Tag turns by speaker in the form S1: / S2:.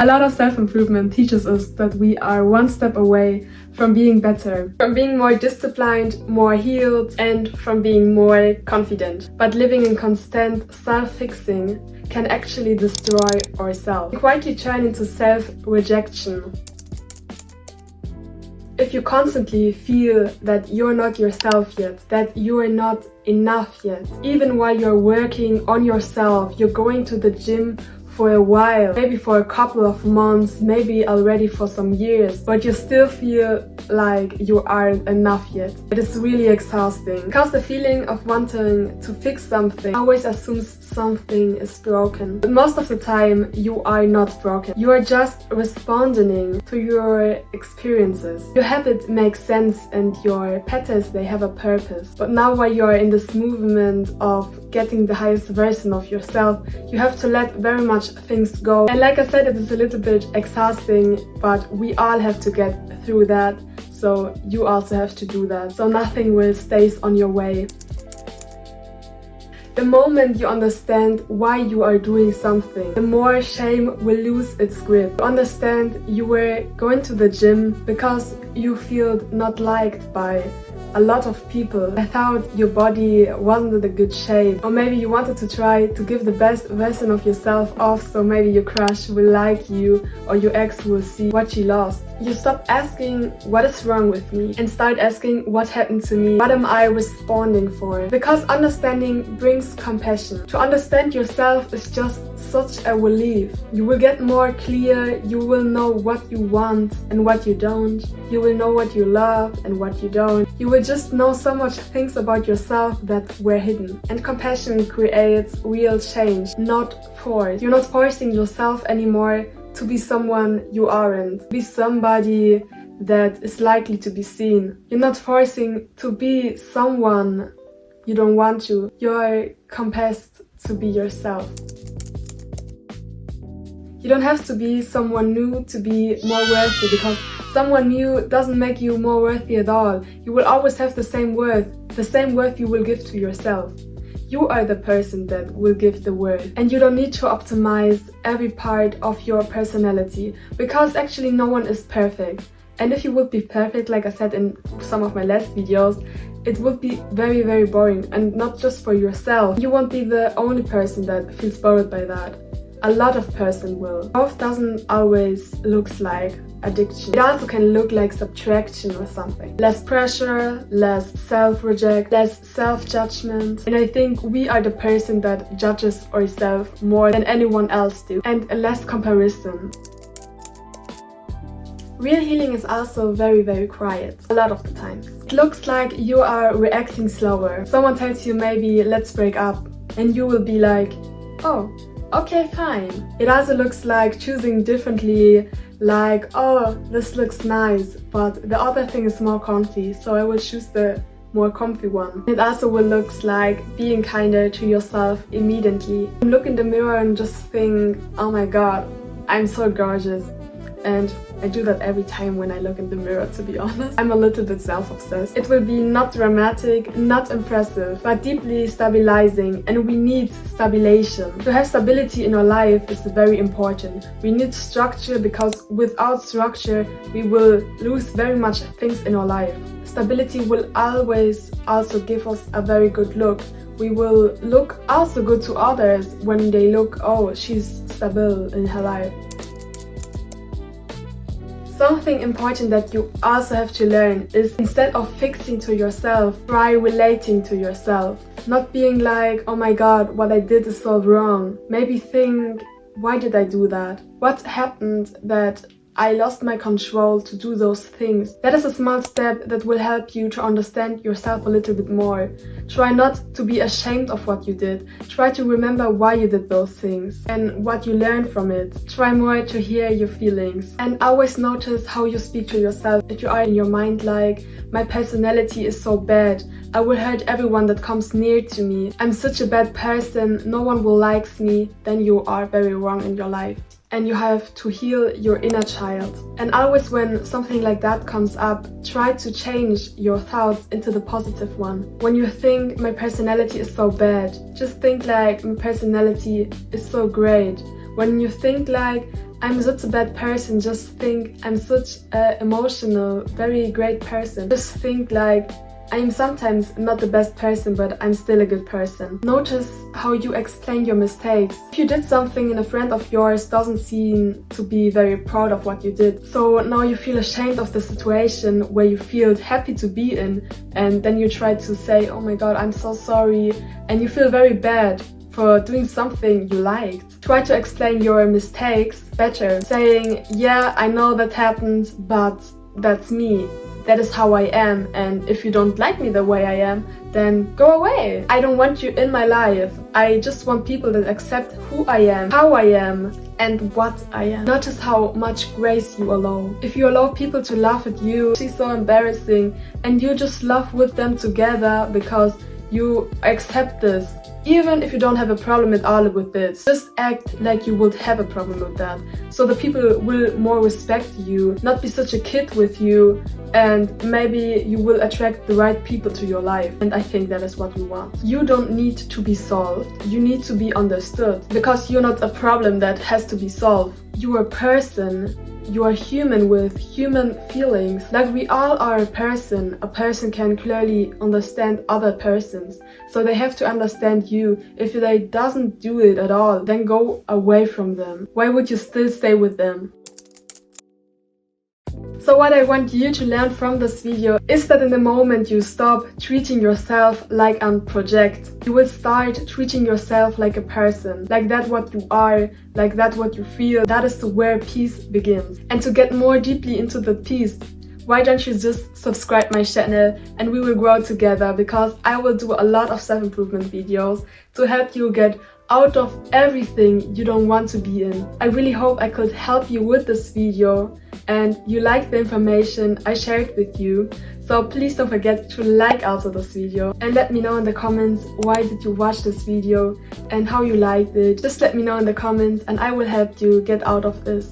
S1: A lot of self-improvement teaches us that we are one step away from being better, from being more disciplined, more healed, and from being more confident. But living in constant self-fixing can actually destroy ourselves, quietly turn into self-rejection. If you constantly feel that you're not yourself yet, that you are not enough yet, even while you're working on yourself, you're going to the gym for a while, maybe for a couple of months, maybe already for some years, but you still feel like you aren't enough yet. It is really exhausting because the feeling of wanting to fix something always assumes something is broken. But most of the time you are not broken. You are just responding to your experiences. Your habits make sense and your patterns, they have a purpose. But now while you are in this movement of getting the highest version of yourself, you have to let very much things go. And like I said, it is a little bit exhausting, but we all have to get through that. So you also have to do that. So nothing will stay on your way. The moment you understand why you are doing something, the more shame will lose its grip. You understand you were going to the gym because you feel not liked by a lot of people. I thought your body wasn't in a good shape, or maybe you wanted to try to give the best version of yourself off, so maybe your crush will like you or your ex will see what she lost. You stop asking what is wrong with me and start asking what happened to me, what am I responding for? Because understanding brings compassion. To understand yourself is just such a relief. You will get more clear, you will know what you want and what you don't. You will know what you love and what you don't. You will just know so much things about yourself that were hidden. And compassion creates real change, not force. You're not forcing yourself anymore to be someone you aren't. Be somebody that is likely to be seen. You're not forcing to be someone you don't want to. You're compelled to be yourself. You don't have to be someone new to be more worthy, because someone new doesn't make you more worthy at all. You will always have the same worth you will give to yourself. You are the person that will give the worth, and you don't need to optimize every part of your personality, because actually no one is perfect. And if you would be perfect, like I said in some of my last videos, it would be very, very boring, and not just for yourself. You won't be the only person that feels bored by that. A lot of person will. Growth doesn't always look like addiction. It also can look like subtraction or something. Less pressure, less self-reject, less self-judgment. And I think we are the person that judges ourselves more than anyone else do. And less comparison. Real healing is also very, very quiet, a lot of the times. It looks like you are reacting slower. Someone tells you maybe, let's break up, and you will be like, oh, okay, fine. It also looks like choosing differently, like, oh, this looks nice, but the other thing is more comfy, so I will choose the more comfy one. It also will look like being kinder to yourself immediately. Look in the mirror and just think, oh my god, I'm so gorgeous. And I do that every time when I look in the mirror, to be honest. I'm a little bit self-obsessed. It will be not dramatic, not impressive, but deeply stabilizing, and we need stabilization. To have stability in our life is very important. We need structure, because without structure we will lose very much things in our life. Stability will always also give us a very good look. We will look also good to others when they look, oh, she's stable in her life. Something important that you also have to learn is, instead of fixing to yourself, try relating to yourself. Not being like, oh my god, what I did is so wrong. Maybe think, why did I do that? What happened that I lost my control to do those things? That is a small step that will help you to understand yourself a little bit more. Try not to be ashamed of what you did. Try to remember why you did those things and what you learned from it. Try more to hear your feelings, and always notice how you speak to yourself. If you are in your mind like, my personality is so bad, I will hurt everyone that comes near to me, I'm such a bad person, no one will like me, then you are very wrong in your life. And you have to heal your inner child. And always when something like that comes up, try to change your thoughts into the positive one. When you think, my personality is so bad, just think like, my personality is so great. When you think like, I'm such a bad person, just think I'm such an emotional, very great person. Just think like I'm sometimes not the best person, but I'm still a good person. Notice how you explain your mistakes. If you did something and a friend of yours doesn't seem to be very proud of what you did, so now you feel ashamed of the situation where you feel happy to be in, and then you try to say, oh my god, I'm so sorry, and you feel very bad for doing something you liked. Try to explain your mistakes better, saying, yeah, I know that happened, but that's me. That is how I am, and if you don't like me the way I am, then go away. I don't want you in my life. I just want people that accept who I am, how I am, and what I am. Notice how much grace you allow. If you allow people to laugh at you, she's so embarrassing, and you just laugh with them together because you accept this. Even if you don't have a problem at all with this, just act like you would have a problem with that. So the people will more respect you, not be such a kid with you, and maybe you will attract the right people to your life. And I think that is what we want. You don't need to be solved, you need to be understood, because you're not a problem that has to be solved. You are a person. You are human with human feelings. Like we all are a person. A person can clearly understand other persons. So they have to understand you. If they doesn't do it at all, then go away from them. Why would you still stay with them? So what I want you to learn from this video is that in the moment you stop treating yourself like a project, you will start treating yourself like a person, like that what you are, like that what you feel. That is where peace begins. And to get more deeply into the peace, why don't you just subscribe my channel and we will grow together, because I will do a lot of self-improvement videos to help you get out of everything you don't want to be in. I really hope I could help you with this video and you like the information I shared with you. So please don't forget to like also this video and let me know in the comments why did you watch this video and how you liked it. Just let me know in the comments and I will help you get out of this.